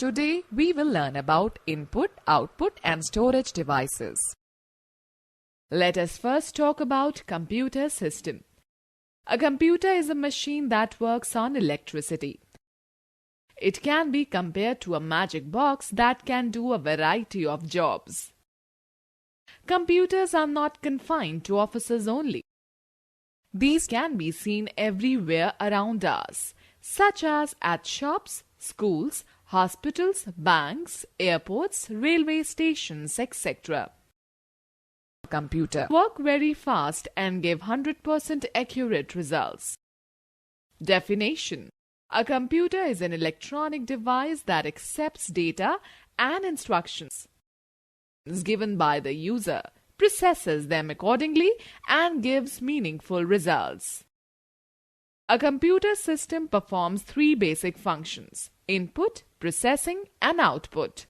today we will learn about input, output and storage devices. Let us first talk about computer system. A computer is a machine that works on electricity. It can be compared to a magic box that can do a variety of jobs. Computers are not confined to offices only. These can be seen everywhere around us, such as at shops, schools, hospitals, banks, airports, railway stations, etc. Computer work very fast and give 100% accurate results. Definition: a computer is an electronic device that accepts data and instructions given by the user, processes them accordingly, and gives meaningful results. A computer system performs three basic functions: input, processing, and output.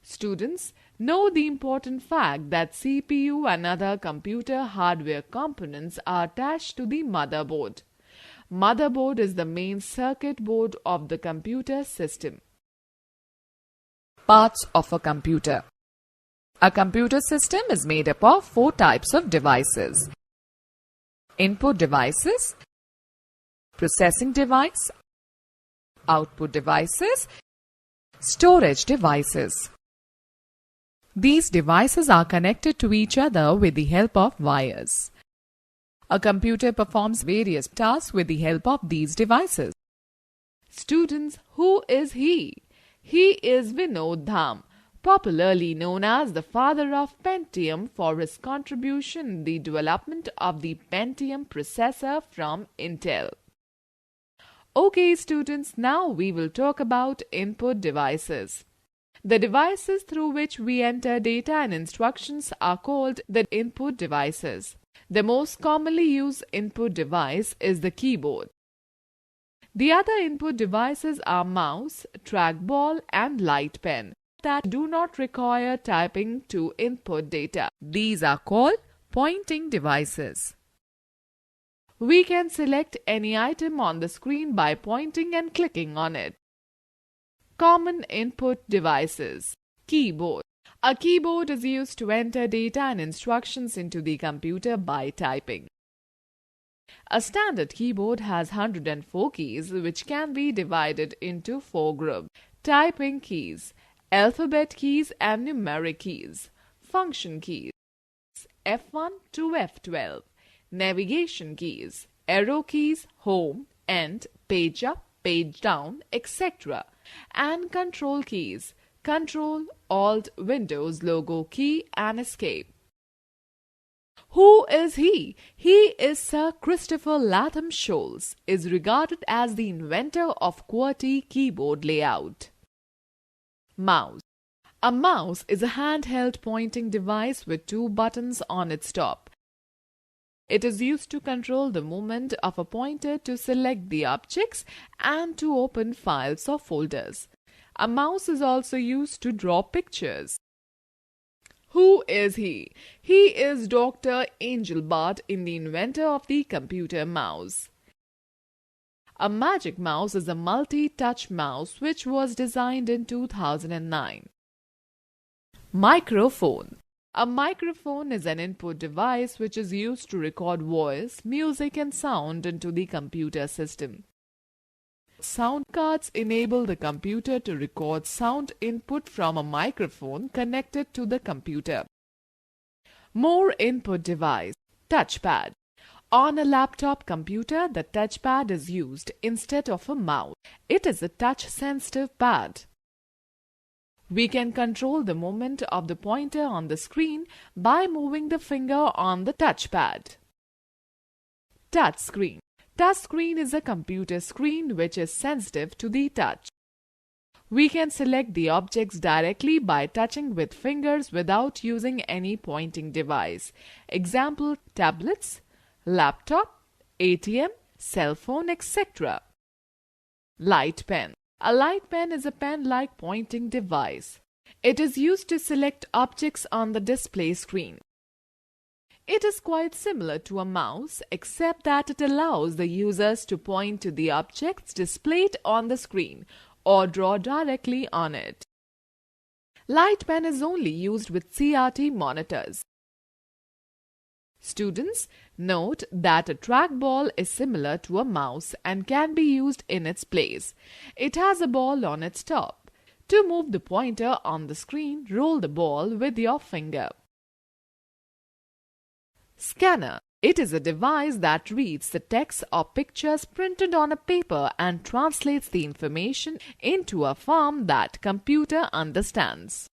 Students, know the important fact that CPU and other computer hardware components are attached to the motherboard. Motherboard is the main circuit board of the computer system. Parts of a computer. A computer system is made up of four types of devices: input devices, processing device, output devices, storage devices. These devices are connected to each other with the help of wires. A computer performs various tasks with the help of these devices. Students, who is he? He is Vinod Dham, popularly known as the father of Pentium for his contribution in the development of the Pentium processor from Intel. Okay students, now we will talk about input devices. The devices through which we enter data and instructions are called the input devices. The most commonly used input device is the keyboard. The other input devices are mouse, trackball, and light pen that do not require typing to input data. These are called pointing devices. We can select any item on the screen by pointing and clicking on it. Common input devices. Keyboard. A keyboard is used to enter data and instructions into the computer by typing. A standard keyboard has 104 keys which can be divided into four groups: typing keys, alphabet keys and numeric keys, function keys, F1 to F12, navigation keys, arrow keys, home, end, page up, page down, etc. and control keys, Control, Alt, Windows logo key and escape. Who is he? He is Sir Christopher Latham Scholes, is regarded as the inventor of QWERTY keyboard layout. Mouse. A mouse is a handheld pointing device with two buttons on its top. It is used to control the movement of a pointer to select the objects and to open files or folders. A mouse is also used to draw pictures. Who is he? He is Dr. Engelbart, the inventor of the computer mouse. A magic mouse is a multi-touch mouse which was designed in 2009. Microphone. A microphone is an input device which is used to record voice, music and sound into the computer system. Sound cards enable the computer to record sound input from a microphone connected to the computer. More input device. Touchpad. On a laptop computer, the touchpad is used instead of a mouse. It is a touch-sensitive pad. We can control the movement of the pointer on the screen by moving the finger on the touchpad. Touch screen. Touch screen is a computer screen which is sensitive to the touch. We can select the objects directly by touching with fingers without using any pointing device. Example: tablets, laptop, ATM, cell phone, etc. Light pen. A light pen is a pen-like pointing device. It is used to select objects on the display screen. It is quite similar to a mouse, except that it allows the users to point to the objects displayed on the screen or draw directly on it. Light pen is only used with CRT monitors. Students, note that a trackball is similar to a mouse and can be used in its place. It has a ball on its top. To move the pointer on the screen, roll the ball with your finger. Scanner. It is a device that reads the text or pictures printed on a paper and translates the information into a form that computer understands.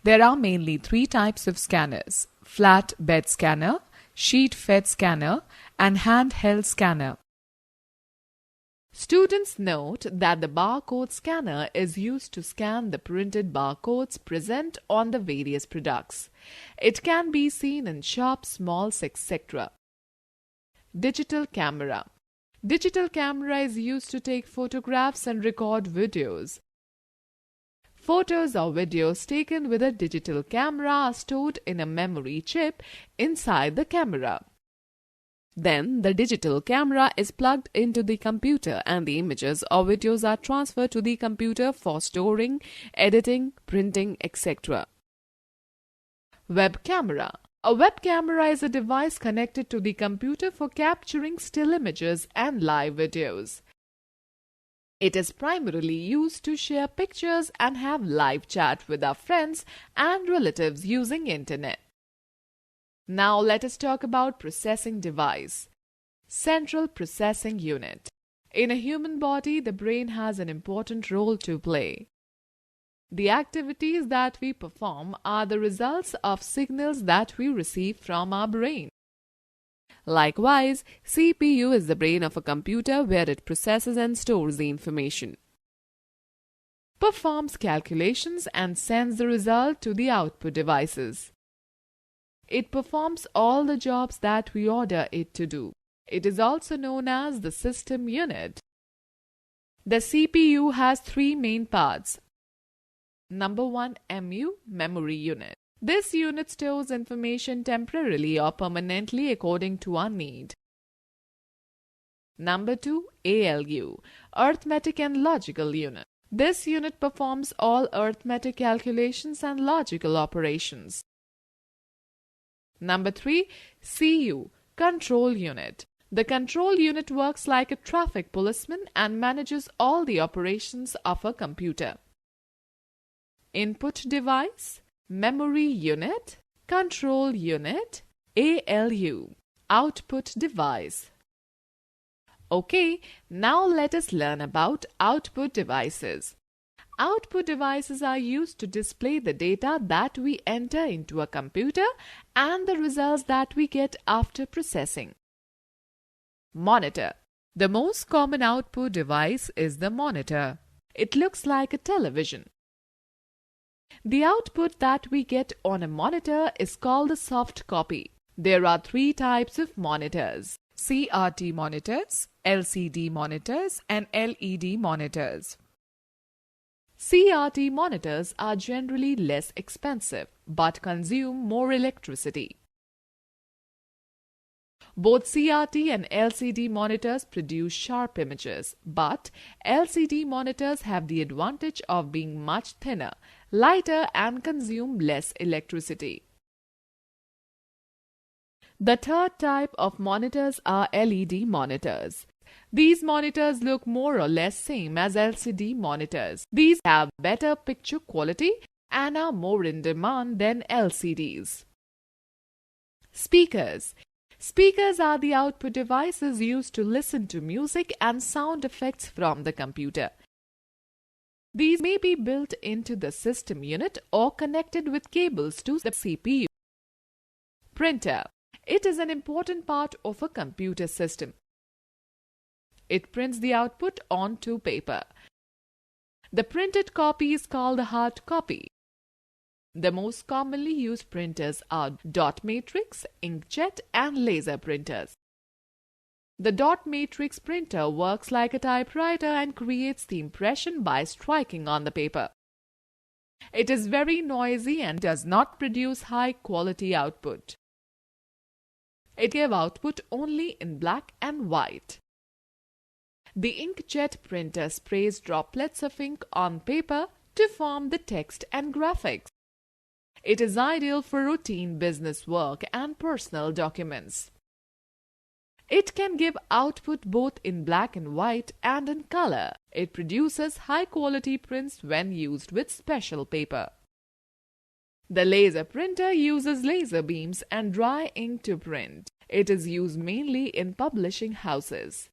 There are mainly three types of scanners: flat bed scanner, sheet fed scanner, and handheld scanner. Students note that the barcode scanner is used to scan the printed barcodes present on the various products. It can be seen in shops, malls, etc. Digital camera. Digital camera is used to take photographs and record videos. Photos or videos taken with a digital camera are stored in a memory chip inside the camera. Then the digital camera is plugged into the computer and the images or videos are transferred to the computer for storing, editing, printing, etc. Web camera. A web camera is a device connected to the computer for capturing still images and live videos. It is primarily used to share pictures and have live chat with our friends and relatives using internet. Now let us talk about processing device. Central processing unit. In a human body, the brain has an important role to play. The activities that we perform are the results of signals that we receive from our brain. Likewise, CPU is the brain of a computer where it processes and stores the information, performs calculations and sends the result to the output devices. It performs all the jobs that we order it to do. It is also known as the system unit. The CPU has three main parts. Number 1, MU, memory unit. This unit stores information temporarily or permanently according to our need. Number 2, ALU, arithmetic and logical unit. This unit performs all arithmetic calculations and logical operations. Number 3, CU, control unit. The control unit works like a traffic policeman and manages all the operations of a computer. Input device, memory unit, control unit, ALU, output device. Okay, now let us learn about output devices. Output devices are used to display the data that we enter into a computer and the results that we get after processing. Monitor. The most common output device is the monitor. It looks like a television. The output that we get on a monitor is called a soft copy. There are three types of monitors: CRT monitors, LCD monitors, and LED monitors. CRT monitors are generally less expensive but consume more electricity. Both CRT and LCD monitors produce sharp images, but LCD monitors have the advantage of being much thinner, lighter, and consume less electricity. The third type of monitors are LED monitors. These monitors look more or less same as LCD monitors. These have better picture quality and are more in demand than LCDs. Speakers. Speakers are the output devices used to listen to music and sound effects from the computer. These may be built into the system unit or connected with cables to the CPU. Printer. It is an important part of a computer system. It prints the output onto paper. The printed copy is called a hard copy. The most commonly used printers are dot matrix, inkjet, and laser printers. The dot matrix printer works like a typewriter and creates the impression by striking on the paper. It is very noisy and does not produce high quality output. It gives output only in black and white. The inkjet printer sprays droplets of ink on paper to form the text and graphics. It is ideal for routine business work and personal documents. It can give output both in black and white and in color. It produces high-quality prints when used with special paper. The laser printer uses laser beams and dry ink to print. It is used mainly in publishing houses.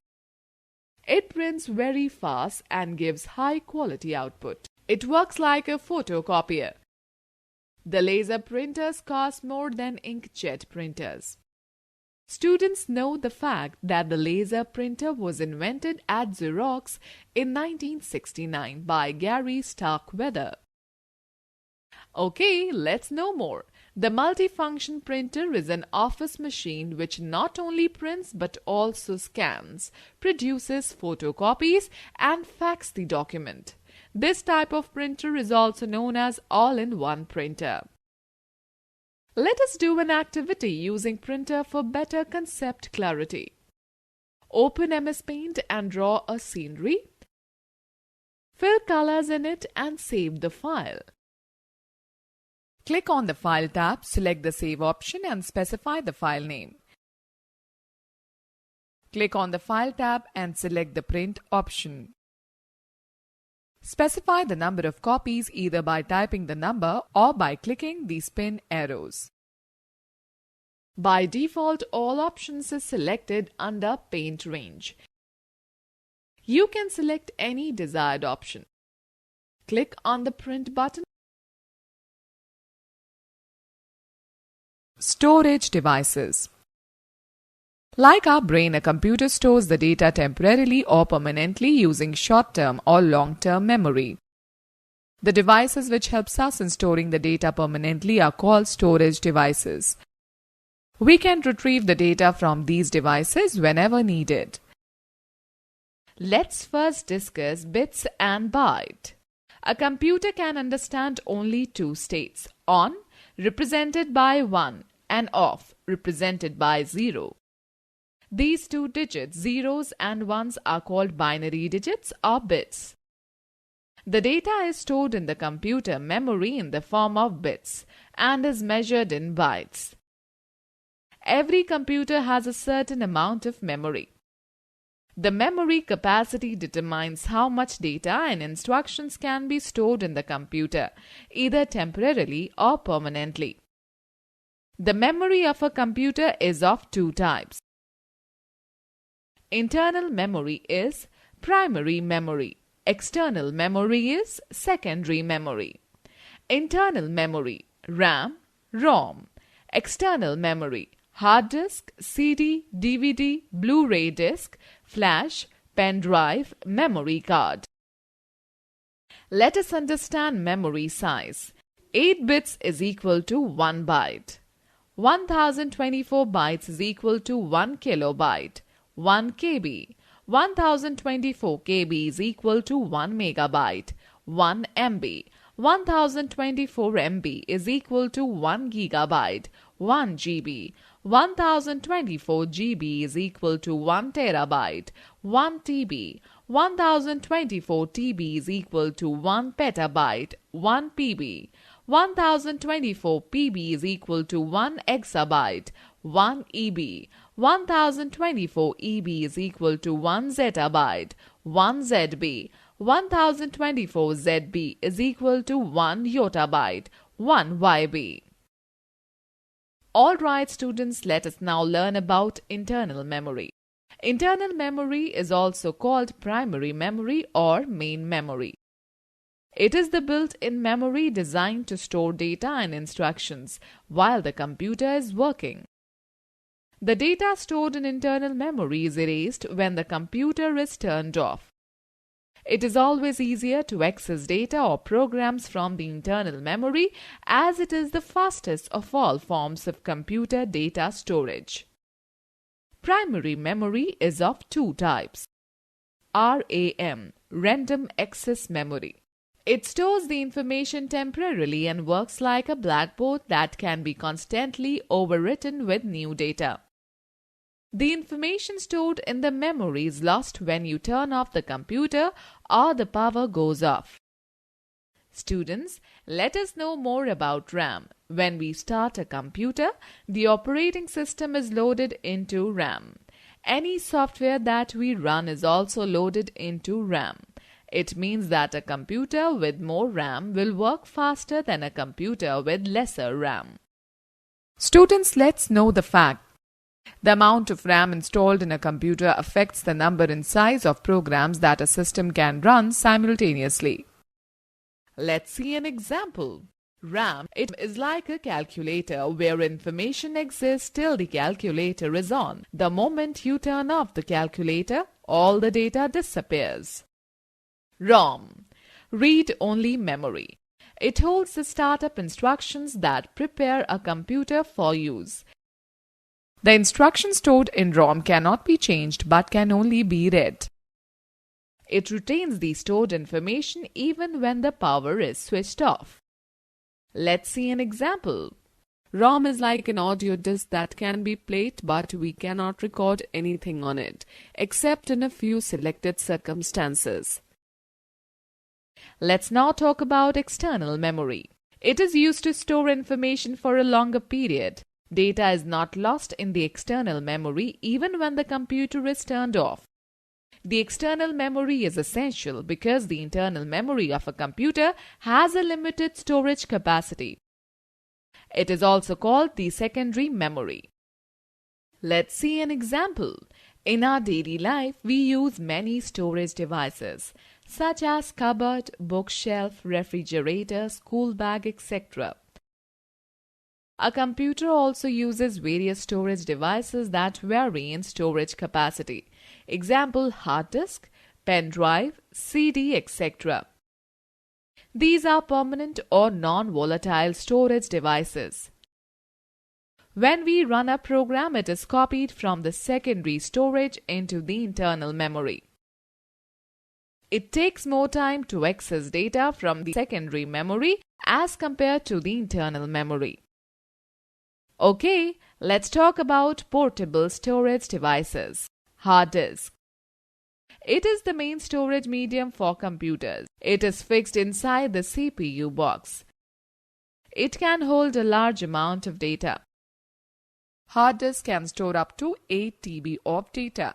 It prints very fast and gives high-quality output. It works like a photocopier. The laser printers cost more than inkjet printers. Students know the fact that the laser printer was invented at Xerox in 1969 by Gary Starkweather. Okay, let's know more. The multifunction printer is an office machine which not only prints but also scans, produces photocopies, and faxes the document. This type of printer is also known as all-in-one printer. Let us do an activity using printer for better concept clarity. Open MS Paint and draw a scenery. Fill colors in it and save the file. Click on the File tab, select the Save option and specify the file name. Click on the File tab and select the Print option. Specify the number of copies either by typing the number or by clicking the spin arrows. By default, all options is selected under Paint range. You can select any desired option. Click on the Print button. Storage devices. Like our brain, a computer stores the data temporarily or permanently using short-term or long-term memory. The devices which helps us in storing the data permanently are called storage devices. We can retrieve the data from these devices whenever needed. Let's first discuss bits and byte. A computer can understand only two states: on, represented by 1, and off, represented by 0. These two digits, zeros and ones, are called binary digits or bits. The data is stored in the computer memory in the form of bits and is measured in bytes. Every computer has a certain amount of memory. The memory capacity determines how much data and instructions can be stored in the computer, either temporarily or permanently. The memory of a computer is of two types. Internal memory is primary memory. External memory is secondary memory. Internal memory, RAM, ROM. External memory, hard disk, CD, DVD, Blu-ray disc, flash, pen drive, memory card. Let us understand memory size. 8 bits is equal to 1 byte. 1024 bytes is equal to 1 kilobyte. 1 KB. 1024 KB is equal to 1 megabyte. 1 MB. 1024 MB is equal to 1 gigabyte. 1 GB. 1024 GB is equal to 1 terabyte. 1 TB. 1024 TB is equal to 1 petabyte. 1 PB. 1024 PB is equal to 1 exabyte. 1 EB. 1024 EB is equal to 1 zettabyte. 1 ZB. 1024 ZB is equal to 1 yottabyte. 1 YB. Alright students, let us now learn about internal memory. Internal memory is also called primary memory or main memory. It is the built-in memory designed to store data and instructions while the computer is working. The data stored in internal memory is erased when the computer is turned off. It is always easier to access data or programs from the internal memory as it is the fastest of all forms of computer data storage. Primary memory is of two types. RAM, Random Access Memory. It stores the information temporarily and works like a blackboard that can be constantly overwritten with new data. The information stored in the memory is lost when you turn off the computer or the power goes off. Students, let us know more about RAM. When we start a computer, the operating system is loaded into RAM. Any software that we run is also loaded into RAM. It means that a computer with more RAM will work faster than a computer with lesser RAM. Students, let's know the fact. The amount of RAM installed in a computer affects the number and size of programs that a system can run simultaneously. Let's see an example. RAM, it is like a calculator where information exists till the calculator is on. The moment you turn off the calculator, all the data disappears. ROM, read-only memory. It holds the startup instructions that prepare a computer for use. The instructions stored in ROM cannot be changed but can only be read. It retains the stored information even when the power is switched off. Let's see an example. ROM is like an audio disc that can be played, but we cannot record anything on it, except in a few selected circumstances. Let's now talk about external memory. It is used to store information for a longer period. Data is not lost in the external memory even when the computer is turned off. The external memory is essential because the internal memory of a computer has a limited storage capacity. It is also called the secondary memory. Let's see an example. In our daily life, we use many storage devices such as cupboard, bookshelf, refrigerator, school bag, etc. A computer also uses various storage devices that vary in storage capacity. Example, hard disk, pen drive, CD, etc. These are permanent or non-volatile storage devices. When we run a program, it is copied from the secondary storage into the internal memory. It takes more time to access data from the secondary memory as compared to the internal memory. Okay, let's talk about portable storage devices. Hard disk. It is the main storage medium for computers. It is fixed inside the CPU box. It can hold a large amount of data. Hard disk can store up to 8 TB of data.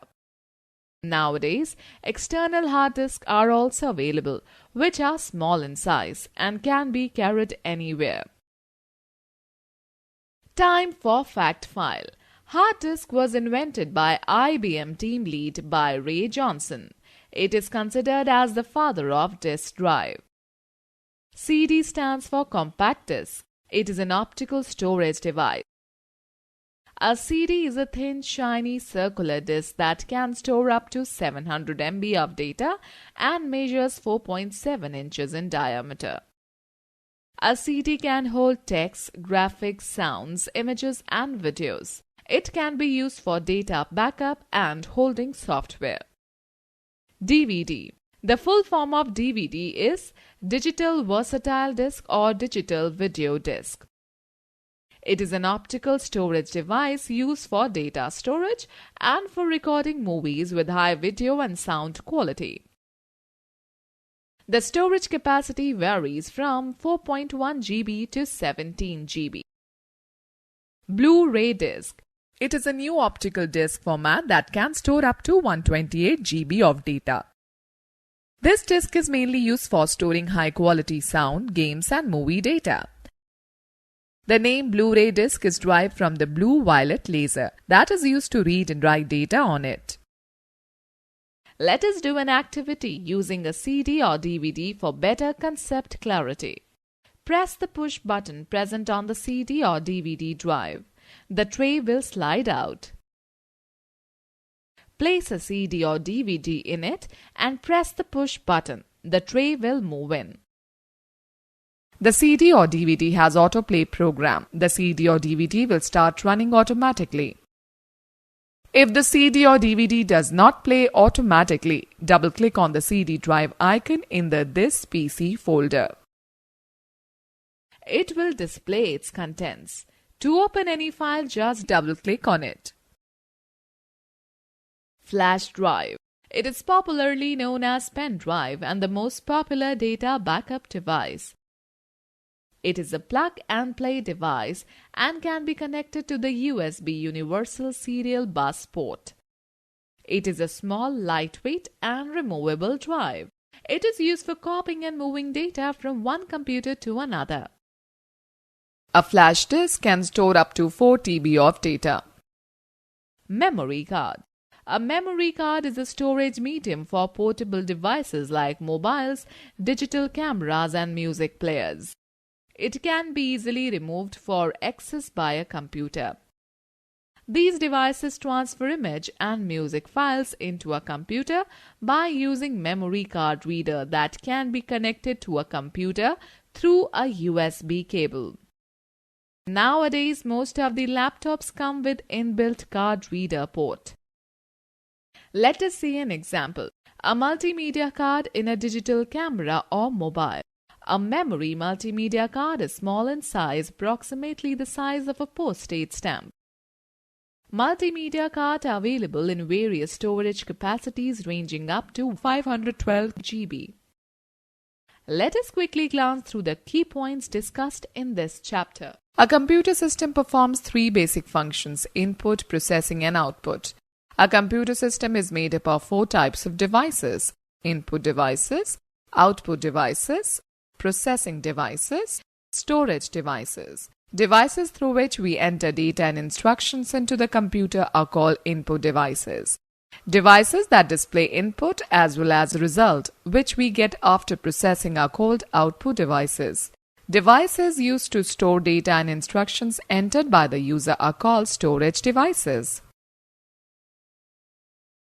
Nowadays, external hard disks are also available, which are small in size and can be carried anywhere. Time for fact file. Hard disk was invented by IBM team lead by Ray Johnson. It is considered as the father of disk drive. CD stands for compact disc. It is an optical storage device. A CD is a thin, shiny, circular disc that can store up to 700 MB of data and measures 4.7 inches in diameter. A CD can hold text, graphics, sounds, images, and videos. It can be used for data backup and holding software. DVD. The full form of DVD is Digital Versatile Disc or Digital Video Disc. It is an optical storage device used for data storage and for recording movies with high video and sound quality. The storage capacity varies from 4.1 GB to 17 GB. Blu-ray disc. It is a new optical disc format that can store up to 128 GB of data. This disc is mainly used for storing high-quality sound, games, and movie data. The name Blu-ray disc is derived from the blue-violet laser that is used to read and write data on it. Let us do an activity using a CD or DVD for better concept clarity. Press the push button present on the CD or DVD drive. The tray will slide out. Place a CD or DVD in it and press the push button. The tray will move in. The CD or DVD has autoplay program. The CD or DVD will start running automatically. If the CD or DVD does not play automatically, double-click on the CD drive icon in the This PC folder. It will display its contents. To open any file, just double-click on it. Flash drive. It is popularly known as pen drive and the most popular data backup device. It is a plug-and-play device and can be connected to the USB Universal Serial Bus port. It is a small, lightweight and removable drive. It is used for copying and moving data from one computer to another. A flash disk can store up to 4 TB of data. Memory card. A memory card is a storage medium for portable devices like mobiles, digital cameras and music players. It can be easily removed for access by a computer. These devices transfer image and music files into a computer by using memory card reader that can be connected to a computer through a USB cable. Nowadays, most of the laptops come with inbuilt card reader port. Let us see an example. A multimedia card in a digital camera or mobile. A memory multimedia card is small in size, approximately the size of a postage stamp. Multimedia cards are available in various storage capacities ranging up to 512 GB. Let us quickly glance through the key points discussed in this chapter. A computer system performs 3 basic functions: input, processing and output. A computer system is made up of 4 types of devices: input devices, output devices, processing devices, storage devices. Devices through which we enter data and instructions into the computer are called input devices. Devices that display input as well as result, which we get after processing, are called output devices. Devices used to store data and instructions entered by the user are called storage devices.